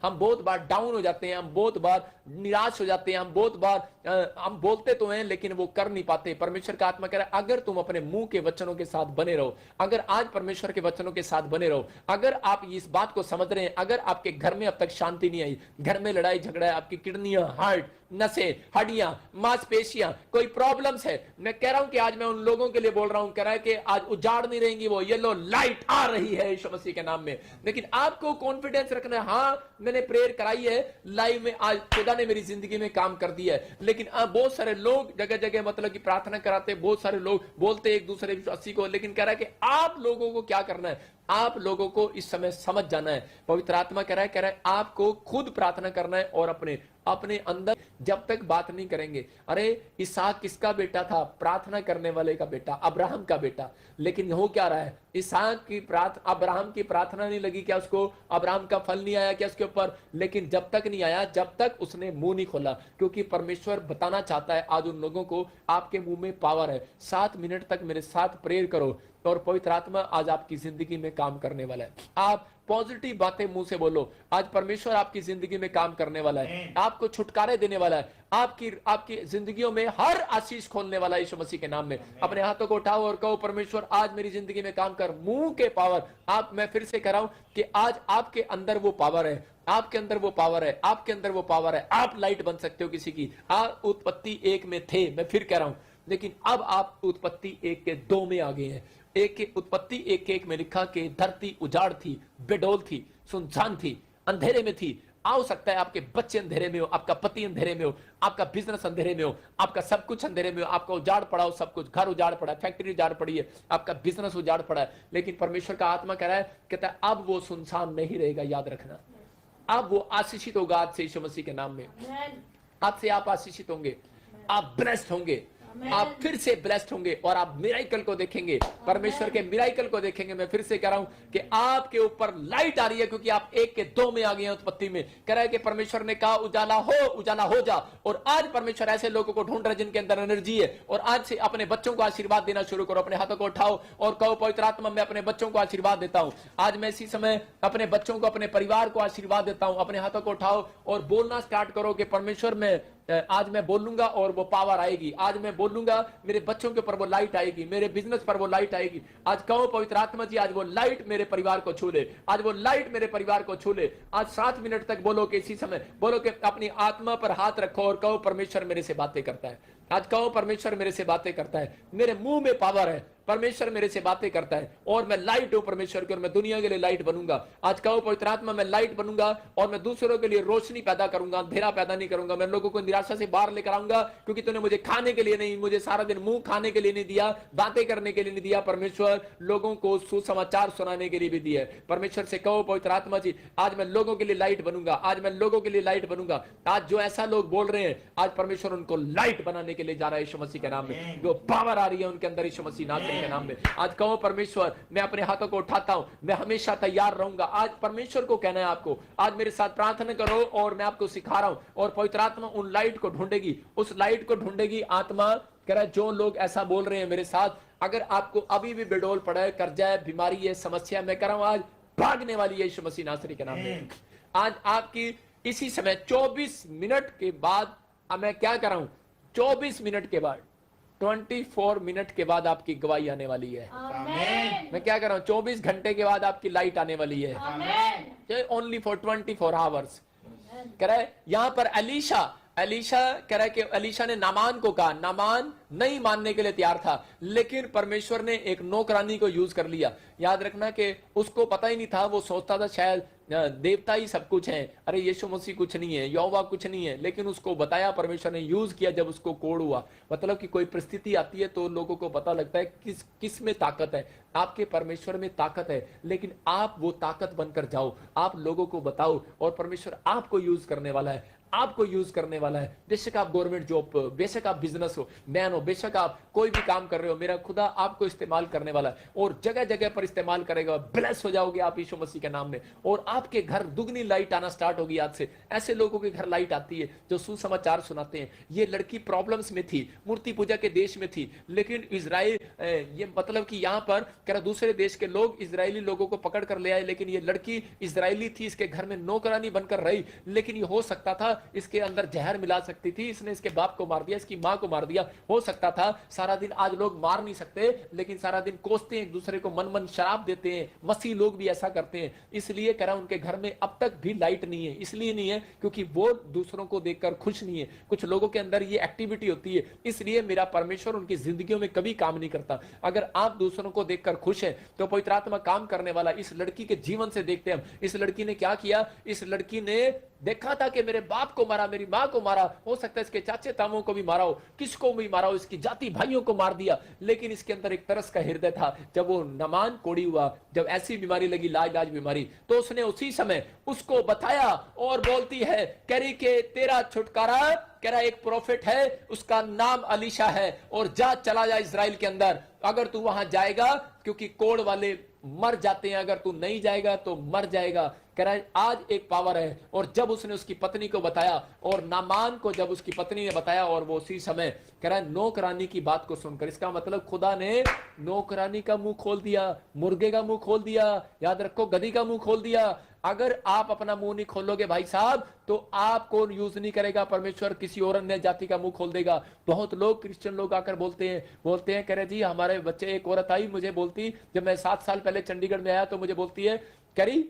हम बहुत बार डाउन हो जाते हैं, हम बहुत बार निराश हो जाते हैं, हम बहुत बार हम बोलते तो हैं लेकिन वो कर नहीं पाते। परमेश्वर का आत्मा कह रहा है अगर तुम अपने मुंह के वचनों के साथ बने रहो, अगर आज परमेश्वर के वचनों के साथ बने रहो, अगर आप इस बात को समझ रहे हैं, अगर आपके घर में अब तक शांति नहीं आई, घर में लड़ाई झगड़ा है, आपकी किडनियां, हार्ट, नसें, हड्डियां, मांसपेशियां, कोई प्रॉब्लम्स है, मैं कह रहा हूं कि आज मैं उन लोगों के लिए बोल रहा हूं, कह रहा है कि आज उजाड़ नहीं रहेंगी, वो येलो लाइट आ रही है यीशु मसीह के नाम में। लेकिन आपको कॉन्फिडेंस रखना है, हाँ मैंने प्रेयर कराई है, लाइव में आज खुदा ने मेरी जिंदगी में काम कर दिया है। लेकिन बहुत सारे लोग जगह जगह मतलब कि प्रार्थना कराते, बहुत सारे लोग बोलते एक दूसरे विश्वासी को, लेकिन कह रहा है कि आप लोगों को क्या करना है, आप लोगों को इस समय समझ जाना है। पवित्र आत्मा कह रहा है आपको खुद प्रार्थना करना है और अपने अंदर जब तक बात नहीं करेंगे, अरे इसहाक किसका बेटा था? प्रार्थना करने वाले का बेटा, अब्राहम का बेटा। लेकिन हो क्या रहा है, इसहाक की अब्राहम की प्रार्थना नहीं लगी क्या उसको? अब्राहम का फल नहीं आया क्या उसके ऊपर? लेकिन जब तक नहीं आया, जब तक उसने मुंह नहीं खोला, क्योंकि परमेश्वर बताना चाहता है आज उन लोगों को आपके मुंह में पावर है। 7 मिनट तक मेरे साथ प्रेयर करो और पवित्र आत्मा आज आपकी जिंदगी में काम करने वाला है। आप पॉजिटिव बातें मुंह से बोलो, आज परमेश्वर आपकी जिंदगी में काम करने वाला है, आपको छुटकारे देने वाला है, आपकी जिंदगियों में हर आशीष खोलने वाला है यीशु मसीह के नाम में। अपने हाथों को उठाओ और कहो परमेश्वर आज मेरी जिंदगी में काम कर। मुंह के पावर, मैं फिर से कह रहा हूं कि आज आपके अंदर वो पावर है, आपके अंदर वो पावर है, आपके अंदर वो पावर है। आप लाइट बन सकते हो किसी की। आप उत्पत्ति 1 में थे, मैं फिर कह रहा हूं, लेकिन अब आप उत्पत्ति 1 के 2 में आ गए हैं। उत्पत्ति 1:1 में लिखा कि धरती उजाड़ थी, बेडौल थी, सुनसान थी, अंधेरे में थी। हो सकता है आपके बच्चे अंधेरे में हो, आपका पति अंधेरे में हो, आपका बिजनेस अंधेरे में हो, आपका सब कुछ अंधेरे में हो, आपका उजाड़ पड़ा हो, सब कुछ, घर उजाड़ पड़ा है, फैक्ट्री उजाड़ पड़ी है, आपका बिजनेस उजाड़ पड़ा है। लेकिन परमेश्वर का आत्मा कह रहा है, कहता है अब वो सुनसान नहीं रहेगा, याद रखना। अब वो आशीषित होगा आज से यीशु मसीह के नाम में। आज से आप आशीषित होंगे, आप ब्लेस्ड होंगे, आप फिर से ब्लेस्ड होंगे और आप मिराइकल को देखेंगे, परमेश्वर के मिराइकल को देखेंगे। मैं फिर से कह रहा हूं कि आपके ऊपर लाइट आ रही है, क्योंकि आप 1 के 2 में आ गए हैं। उत्पत्ति में कह रहा है कि परमेश्वर ने कहा उजाला हो जा, और आज परमेश्वर ऐसे लोगों को ढूंढ रहे जिनके अंदर एनर्जी है। और आज से अपने बच्चों को आशीर्वाद देना शुरू करो, अपने हाथों को उठाओ और कहो पवित्र आत्मा मैं अपने बच्चों को आशीर्वाद देता हूं। आज मैं इसी समय अपने बच्चों को, अपने परिवार को आशीर्वाद देता हूं। अपने हाथों को उठाओ और बोलना स्टार्ट करो कि परमेश्वर में आज मैं बोलूंगा और वो पावर आएगी। आज मैं बोलूंगा, मेरे बच्चों के ऊपर वो लाइट आएगी, मेरे बिजनेस पर वो लाइट आएगी। आज कहो पवित्र आत्मा जी आज वो लाइट मेरे परिवार को छू ले, आज वो लाइट मेरे परिवार को छू ले। आज 7 मिनट तक बोलो कि इसी समय बोलो कि अपनी आत्मा पर हाथ रखो और कहो परमेश्वर मेरे से बातें करता है। आज कहो परमेश्वर मेरे से बातें करता है, मेरे मुंह में पावर है, परमेश्वर मेरे से बातें करता है और मैं लाइट हूं परमेश्वर की और मैं दुनिया के लिए लाइट बनूंगा। आज कहो पवित्र आत्मा मैं लाइट बनूंगा और मैं दूसरों के लिए रोशनी पैदा करूंगा, अंधेरा पैदा नहीं करूंगा। मैं लोगों को निराशा से बाहर लेकर आऊंगा, क्योंकि तूने मुझे खाने के लिए नहीं, मुझे सारा दिन मुंह खाने के लिए नहीं दिया, बातें करने के लिए नहीं दिया, परमेश्वर लोगों को सुसमाचार सुनाने के लिए भी दिया है। परमेश्वर से कहो पवित्र आत्मा जी आज मैं लोगों के लिए लाइट बनूंगा, आज मैं लोगों के लिए लाइट बनूंगा। आज जो ऐसा लोग बोल रहे हैं, आज परमेश्वर उनको लाइट बनाने के लिए जा रहा है यीशु मसीह के नाम में। जो पावर आ रही है उनके अंदर यीशु मसीह नासरी के नाम में। आज कहो परमेश्वर मैं अपने हाथों को उठाता हूं, मैं हमेशा तैयार रहूंगा। आज परमेश्वर को कहना है आपको, आज मेरे साथ प्रार्थना करो और मैं आपको सिखा रहा हूं और पवित्र आत्मा उन लाइट को ढूंढेगी, उस लाइट को ढूंढेगी। आत्मा कह रहा है जो लोग ऐसा बोल रहे हैं मेरे साथ, अगर आपको अभी भी बेडोल पड़ा है, कर्जा है, बीमारी है, समस्या, मैं कह रहा हूं आज भागने वाली है यीशु मसीह नासरी के नाम में। आज आपकी इसी समय 24 मिनट के बाद, मैं क्या कर रहा हूं, 24 मिनट के बाद, 24 मिनट के बाद आपकी गवाही आने वाली है। मैं क्या कर रहा हूं, 24 घंटे के बाद आपकी लाइट आने वाली है। Only for 24 hours. कह रहा है यहां पर एलीशा कह रहा है कि एलीशा ने नामान को कहा, नामान नहीं मानने के लिए तैयार था, लेकिन परमेश्वर ने एक नौकरानी को यूज कर लिया। याद रखना कि उसको पता ही नहीं था, वो सोचता था शायद देवता ही सब कुछ है, अरे यीशु मसीह कुछ नहीं है, यहोवा कुछ नहीं है, लेकिन उसको बताया परमेश्वर ने, यूज किया। जब उसको कोड़ हुआ, मतलब कि कोई परिस्थिति आती है तो लोगों को पता लगता है किस में ताकत है। आपके परमेश्वर में ताकत है, लेकिन आप वो ताकत बनकर जाओ, आप लोगों को बताओ और परमेश्वर आपको यूज करने वाला है। आपको यूज करने वाला है। बेशक आप गवर्नमेंट जॉब, बेशक आप बिजनेस हो मैन हो, बेशक आप कोई भी काम कर रहे हो, मेरा खुदा आपको इस्तेमाल करने वाला है और जगह जगह पर इस्तेमाल करेगा। ब्लेस हो जाओगे आप यीशु मसीह के नाम में, और आपके घर दुगनी लाइट आना स्टार्ट होगी आज से। ऐसे लोगों के घर लाइट आती है जो सुसमाचार सुनाते हैं। ये लड़की प्रॉब्लम्स में थी, मूर्ति पूजा के देश में थी, लेकिन इजराइल, ये मतलब कि यहां पर कह रहा दूसरे देश के लोग इजरायली लोगों को पकड़ कर ले आए, लेकिन ये लड़की इजरायली थी, इसके घर में नौकरानी बनकर रही। लेकिन ये हो सकता था इसके अंदर जहर मिला सकती थी, इसने इसके बाप को मार दिया, इसकी मां को मार दिया। हो सकता था सारा दिन, आज लोग मार नहीं सकते लेकिन सारा दिन कोसते हैं एक दूसरे को, मन मन शराब देते हैं। मसीह लोग भी ऐसा करते हैं। इसलिए कह रहा उनके घर में अब तक भी लाइट नहीं है। इसलिए नहीं है क्योंकि वो दूसरों को देखकर खुश नहीं है। कुछ लोगों के अंदर ये एक्टिविटी होती है, इसलिए मेरा परमेश्वर उनकी जिंदगियों में कभी काम नहीं करता। अगर आप दूसरों को देखकर खुश हैं तो पवित्र आत्मा काम करने वाला। इस लड़की के जीवन से देखते हैं हम, इस लड़की ने क्या किया। इस लड़की ने देखा था कि मेरे बाप को मारा, मेरी मां को मारा, हो सकता है इसके चाचे तामों को भी मारा हो, किसको भी मारा हो, इसकी जाति भाइयों को मार दिया। लेकिन इसके अंदर एक तरस का हृदय था। जब वो नामान कोढ़ी हुआ, जब ऐसी बीमारी लगी, लाइलाज बीमारी, तो उसने उसी समय उसको बताया और बोलती है, कह रही कि तेरा छुटकारा, कह रहा एक प्रोफेट है, उसका नाम अलीशा है, और जा चला जा इजराइल के अंदर। अगर तू वहां जाएगा, क्योंकि कोढ़ वाले मर जाते हैं, अगर तू नहीं जाएगा तो मर जाएगा। कह रहा है आज एक पावर है। और जब उसने उसकी पत्नी को बताया, और नामान को जब उसकी पत्नी ने बताया, और वो उसी समय कह रहा है नौकरानी की बात को सुनकर, इसका मतलब खुदा ने नौकरानी का मुंह खोल दिया, मुर्गे का मुंह खोल दिया, याद रखो गधी का मुंह खोल दिया। अगर आप अपना मुंह नहीं खोलोगे भाई साहब, तो आपको यूज नहीं करेगा परमेश्वर, किसी और अन्य जाति का मुंह खोल देगा। बहुत लोग, क्रिश्चियन लोग आकर बोलते हैं कह रहे जी हमारे बच्चे, एक औरत आई मुझे बोलती, जब मैं 7 साल पहले चंडीगढ़ में आया तो मुझे बोलती है, कह रही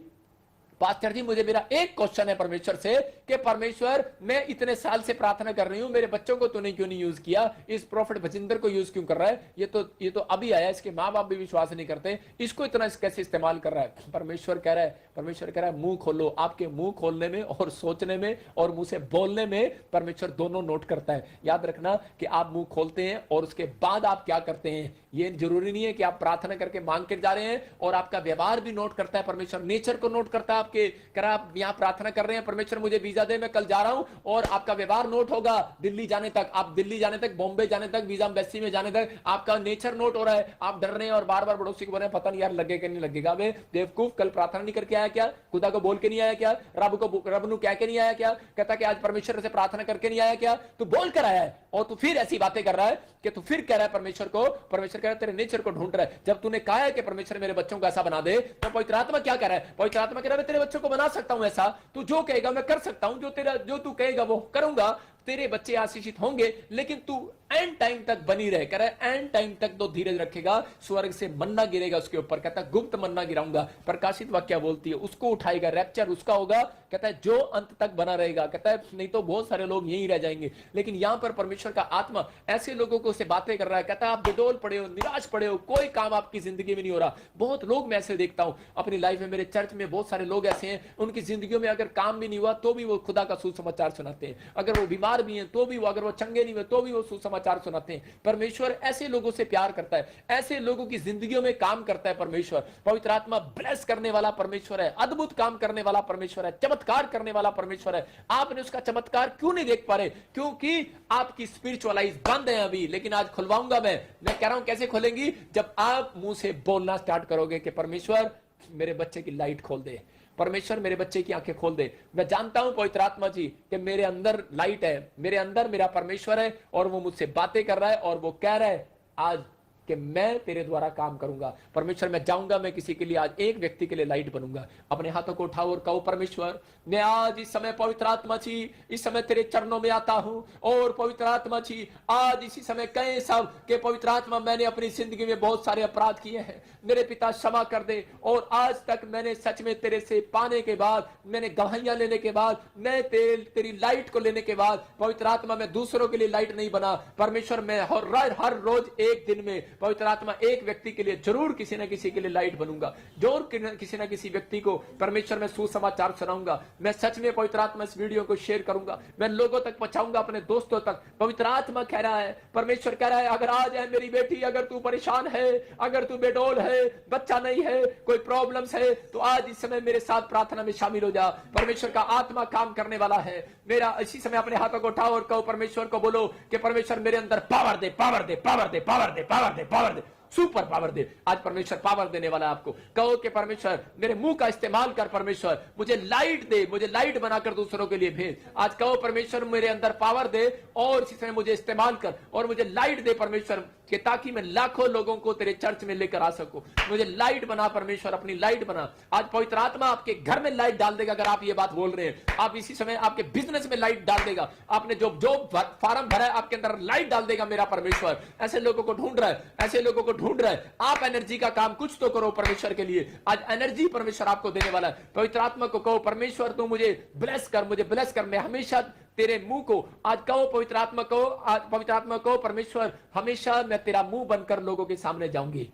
पास्टर जी मुझे मेरा एक क्वेश्चन है परमेश्वर से, कि परमेश्वर मैं इतने साल से प्रार्थना कर रही हूं, मेरे बच्चों को तूने क्यों नहीं यूज किया, इस प्रोफेट भजिंदर को यूज क्यों कर रहा है, ये तो अभी आया, इसके माँ बाप भी विश्वास नहीं करते, इसको इतना कैसे इस्तेमाल कर रहा है। परमेश्वर कह रहा है मुंह खोलो। आपके मुंह खोलने में और सोचने में और मुंह से बोलने में परमेश्वर दोनों नोट करता है। याद रखना कि आप मुंह खोलते हैं और उसके बाद आप क्या करते हैं। ये जरूरी नहीं है कि आप प्रार्थना करके मांग के जा रहे हैं और आपका व्यवहार भी नोट करता है परमेश्वर, नेचर को नोट करता है आपके। कर आप यहां प्रार्थना कर रहे हैं, परमेश्वर मुझे वीजा दे, मैं कल जा रहा हूं, और आपका व्यवहार नोट होगा दिल्ली जाने तक, आप दिल्ली जाने तक, बॉम्बे जाने तक, वीजा एम्बेसी में जाने तक आपका नेचर नोट हो रहा है। आप डर रहे हैं और बार बार पड़ोसी को बोल रहे हैं पता नहीं यार लगेगा नहीं लगेगा। वे बेवकूफ, कल प्रार्थना नहीं करके आया क्या, खुदा को बोल के नहीं आया क्या, रब नु कह के नहीं आया क्या, कहता कि आज परमेश्वर से प्रार्थना करके नहीं आया क्या, तू बोल कर आया है और तू फिर ऐसी बातें कर रहा है कि तू फिर कह रहा है परमेश्वर को, परमेश्वर कह रहा है तेरे नेचर को ढूंढ रहा है। जब तूने कहा है कि परमेश्वर मेरे बच्चों को ऐसा बना दे, तो पवित्र आत्मा क्या कह रहा है, पवित्र आत्मा कह रहा है तेरे बच्चों को बना सकता हूं ऐसा, तू जो कहेगा मैं कर सकता हूं, जो तू कहेगा वो करूंगा, तेरे बच्चे आशीषित होंगे, लेकिन तू एंड टाइम तक बनी रहे। कह रहा है एंड टाइम तक तो धीरज रखेगा, स्वर्ग से मन्ना गिरेगा उसके ऊपर, कहता है गुप्त मन्ना गिराऊंगा। प्रकाशित वाक्य बोलती है उसको उठाएगा, रैप्चर उसका होगा, कहता है जो अंत तक बना रहेगा, कहता है नहीं तो बहुत सारे लोग यहीं रह जाएंगे। लेकिन यहां पर परमेश्वर का आत्मा ऐसे लोगों को से बातें कर रहा है, कहता है आप बेडोल पड़े हो, निराश पड़े हो, कोई काम आपकी जिंदगी में नहीं हो रहा। बहुत लोग मैं ऐसे देखता हूं अपनी लाइफ में, मेरे चर्च में बहुत सारे लोग ऐसे हैं, उनकी जिंदगियों में अगर काम भी नहीं हुआ तो भी वो खुदा का सुसमाचार सुनाते हैं, अगर वो बीमार भी हैं तो भी, अगर वो चंगे नहीं हुए तो भी वो सुसमाचार सुनाते हैं। परमेश्वर ऐसे लोगों से प्यार करता है, ऐसे लोगों की जिंदगियों में काम करता है परमेश्वर। पवित्र आत्मा ब्लेस करने वाला परमेश्वर है, अद्भुत काम करने वाला परमेश्वर है, चमत्कार करने वाला परमेश्वर है। आपने उसका चमत्कार क्यों नहीं देख पा रहे, क्योंकि आपकी स्पिरिचुअल आइज बंद है अभी। लेकिन आज खुलवाऊंगा मैं कह रहा हूं कैसे खोलेंगी, जब आप मुंह से बोलना स्टार्ट करोगे कि परमेश्वर मेरे बच्चे की लाइट खोल दे, परमेश्वर मेरे बच्चे की आंखें खोल दे। मैं जानता हूं पवित्र आत्मा जी कि मेरे अंदर लाइट है, मेरे अंदर मेरा परमेश्वर है और वो मुझसे बातें कर रहा है और वो कह रहा है आज कि मैं तेरे द्वारा काम करूंगा। परमेश्वर मैं जाऊंगा, मैं किसी के लिए आज एक व्यक्ति के लिए लाइट बनूंगा। अपने हाथों को उठाओ और कहो परमेश्वर मैं आज इस समय पवित्र आत्मा जी इस समय तेरे चरणों में आता हूं, और पवित्र आत्मा जी आज इसी समय कहें सब कि पवित्र आत्मा मैंने अपनी जिंदगी में बहुत सारे अपराध किए हैं, मेरे पिता क्षमा कर दे, और आज तक मैंने सच में तेरे से पाने के बाद, मैंने गवाहियां लेने के बाद, मैं तेरी लाइट को लेने के बाद पवित्र आत्मा मैं दूसरों के लिए लाइट नहीं बना। परमेश्वर मैं हर रोज एक दिन में पवित्र आत्मा एक व्यक्ति के लिए जरूर किसी न किसी के लिए लाइट बनूंगा, जरूर किसी न किसी व्यक्ति को परमेश्वर में सुसमाचार सुनाऊंगा। मैं सच में पवित्र आत्मा इस वीडियो को शेयर करूंगा, मैं लोगों तक पहुंचाऊंगा, अपने दोस्तों तक। पवित्र आत्मा कह रहा है, परमेश्वर कह रहा है, अगर आज है मेरी बेटी, अगर तू परेशान है, अगर तू बेडौल है, बच्चा नहीं है, कोई प्रॉब्लम्स है, तो आज इस समय मेरे साथ प्रार्थना में शामिल हो जा। परमेश्वर का आत्मा काम करने वाला है। मेरा इसी समय अपने हाथों को उठाओ और कहो, परमेश्वर को बोलो कि परमेश्वर मेरे अंदर पावर दे, पावर दे, पावर दे, पावर दे, पावर दे, पावर दे, सुपर पावर दे। आज परमेश्वर पावर देने वाला है आपको। कहो कि परमेश्वर मेरे मुंह का इस्तेमाल कर, परमेश्वर मुझे लाइट दे, मुझे लाइट बनाकर दूसरों के लिए भेज। आज कहो, परमेश्वर मेरे अंदर पावर दे और इसी समय मुझे इस्तेमाल कर और मुझे लाइट दे परमेश्वर, कि ताकि मैं लाखों लोगों को तेरे चर्च में लेकर आ सकूं। मुझे लाइट बना परमेश्वर, अपनी लाइट बना। आज पवित्र आत्मा आपके घर में लाइट डाल देगा। अगर आप ये बात बोल रहे हैं, आप इसी समय आपके बिजनेस में लाइट डाल देगा। आपने जो फार्म भरा है, आपके अंदर लाइट डाल देगा मेरा परमेश्वर। ऐसे लोगों को ढूंढ रहा है, ऐसे लोगों को ढूंढ रहा है। आप एनर्जी का काम कुछ तो करो परमेश्वर के लिए। आज एनर्जी परमेश्वर आपको देने वाला है। पवित्र आत्मा को कहो, परमेश्वर तू मुझे ब्लेस कर, मुझे ब्लेस कर। मैं हमेशा तेरे मुंह को, आज कहो पवित्र आत्मा को, आज पवित्र आत्मा को, परमेश्वर हमेशा मैं तेरा मुंह बनकर लोगों के सामने जाऊंगी,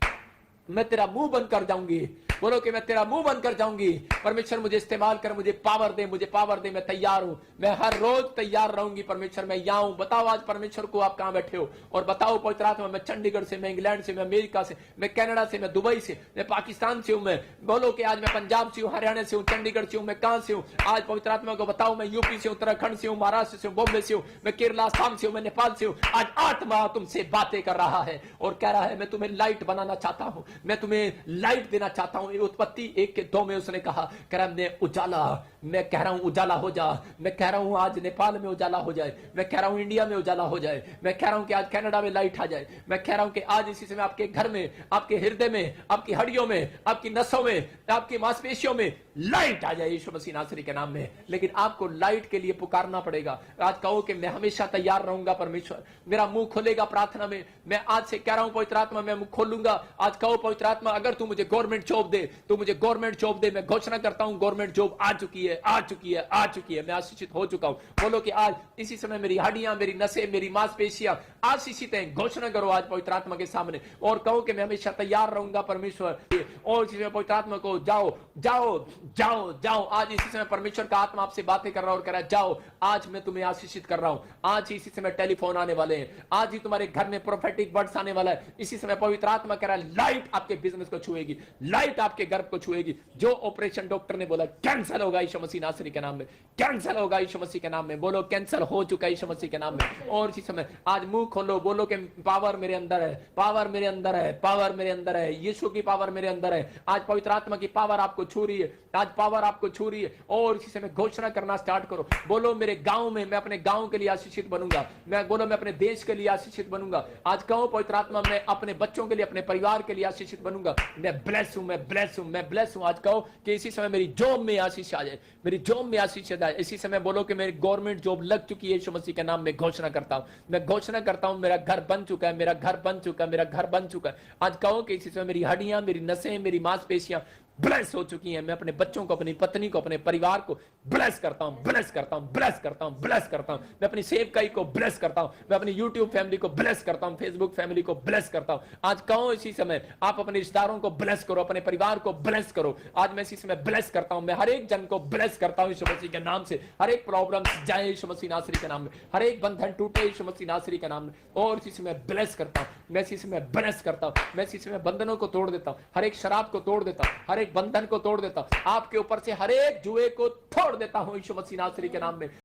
मैं तेरा मुंह बनकर जाऊंगी। बोलो कि मैं तेरा मुंह बनकर जाऊंगी। परमेश्वर मुझे इस्तेमाल कर, मुझे पावर दे, मुझे पावर दे। मैं तैयार हूं, मैं हर रोज तैयार रहूंगी परमेश्वर। मैं यहाँ हूं। बताओ आज परमेश्वर को आप कहां बैठे हो और बताओ पवित्र आत्मा, मैं चंडीगढ़ से, मैं इंग्लैंड से, मैं अमेरिका से, मैं कनाडा से, मैं दुबई से, मैं पाकिस्तान से हूं। मैं बोलो कि आज मैं पंजाब से हूं, हरियाणा से हूं, चंडीगढ़ से हूं, मैं कहां से हूं। आज पवित्र आत्मा को बताओ, मैं यूपी से, उत्तराखंड से हूं, महाराष्ट्र से हूं, बॉम्बे से हूं, मैं केरला आसाम से हूं, मैं नेपाल से हूं। आज आत्मा तुमसे बातें कर रहा है और कह रहा है, मैं तुम्हें लाइट बनाना चाहता हूं, मैं तुम्हें लाइट देना चाहता हूं। उत्पत्ति 1:2 में उसने कहा, कह रहा मैं उजाला, मैं कह रहा हूं उजाला हो जा। मैं कह रहा हूं आज नेपाल में उजाला हो जाए, मैं कह रहा हूं इंडिया में उजाला हो जाए, मैं कह रहा हूं कि आज कनाडा में लाइट आ जाए, मैं कह रहा हूं कि आज इसी समय आपके घर में, आपके हृदय में, आपकी हड्डियों में, आपकी नसों में, आपकी मांसपेशियों में लाइट आ जाए यीशु मसीह नासरी के नाम में। लेकिन आपको लाइट के लिए पुकारना पड़ेगा। आज कहो कि मैं हमेशा तैयार रहूंगा परमेश्वर, मेरा मुंह खोलेगा प्रार्थना में। मैं आज से कह रहा हूं पवित्र आत्मा, मैं मुंह खोलूंगा। आज कहो पवित्र आत्मा, अगर तू मुझे गवर्नमेंट जॉब दे, तू मुझे गवर्नमेंट जॉब दे। मैं घोषणा करता हूं, गवर्नमेंट जॉब आ चुकी है, आ चुकी है, आ चुकी है। मैं आशीषित हो चुका हूं। बोलो कि आज इसी समय मेरी हड्डियां, मेरी नसें, मेरी मांसपेशियां आशीषित हैं। घोषणा करो आज पवित्र आत्मा के सामने और कहो कि मैं हमेशा तैयार रहूंगा परमेश्वर। और इसी समय पवित्र आत्मा को, जाओ जाओ जाओ जाओ। आज इसी समय परमेश्वर का आत्मा आपसे बातें कर रहा है और कह रहा है, जाओ आज मैं तुम्हें आशीषित कर रहा हूं। आज इसी समय टेलीफोन आने वाले हैं, आज ही तुम्हारे घर में प्रोफेटिक वर्ड्स आने वाला है। इसी समय पवित्र आत्मा कह रहा है, लाइट आपके बिजनेस को छुएगी, लाइट आपके गर्भ को छुएगी। जो ऑपरेशन डॉक्टर ने बोला कैंसिल होगा यीशु मसीह नासरी के नाम में, कैंसिल होगा यीशु मसीह के नाम में। बोलो कैंसिल हो चुका है यीशु मसीह के नाम में। और इसी समय आज मुंह खोलो, बोलो कि पावर मेरे अंदर है, पावर मेरे अंदर है, पावर मेरे अंदर है, यीशु की पावर मेरे अंदर है। आज पवित्र आत्मा की पावर आपको छू रही है, आज पावर आपको छू रही है। और इसी समय घोषणा करना स्टार्ट करो। बोलो मेरे गांव में, मैं अपने गांव के लिए आशीषित बनूंगा। मैं बोलो मैं अपने देश के लिए आशीषित बनूंगा। आज कहो पवित्र आत्मा, मैं अपने बच्चों के लिए, अपने परिवार के लिए आशीषित बनूंगा। मैं ब्लेस हूं, मैं ब्लेस हूं, मैं ब्लेस हूं। आज कहो कि इसी समय मेरी जॉब में आशीष आ जाए, मेरी जॉब में आशीष आ जाए। इसी समय बोलो कि मेरी गवर्नमेंट जॉब लग चुकी है यीशु मसीह के नाम में। घोषणा करता हूं, मैं घोषणा करता हूं, मेरा घर बन चुका है, मेरा घर बन चुका है, मेरा घर बन चुका है। आज कहो कि इसी समय मेरी हड्डियां, मेरी नसें, मेरी मांसपेशियां ब्लेस हो चुकी हैं। मैं अपने बच्चों को, अपनी पत्नी को, अपने परिवार को ब्लेस करता हूं, ब्लेस करता हूं, ब्लेस करता हूं, ब्लेस करता हूं। मैं अपनी सेवकाई को ब्लेस करता हूं, मैं अपनी यूट्यूब फैमिली को ब्लेस करता हूं, फेसबुक फैमिली को ब्लेस करता हूं। आज कहो इसी समय आप अपने रिश्तेदारों को ब्लेस करो, अपने परिवार को ब्लेस करो। आज मैं इसी समय ब्लेस करता हूं, मैं हर एक जन को ब्लेस करता हूं यीशु मसीह के नाम से। हर एक प्रॉब्लम जाए यीशु मसीह नासरी के नाम में, हर एक बंधन टूटे यीशु मसीह नासरी के नाम में। और इसी समय ब्लेस करता हूं, मैं इसी समय ब्लेस करता हूं, मैं इसी समय बंधनों को तोड़ देता हूं, हर एक शराब को तोड़ देता हूं, हर एक बंधन को तोड़ देता हूं, आपके ऊपर से हर एक जुए को तोड़ देता हूं यीशु मसीह नासरी के नाम में।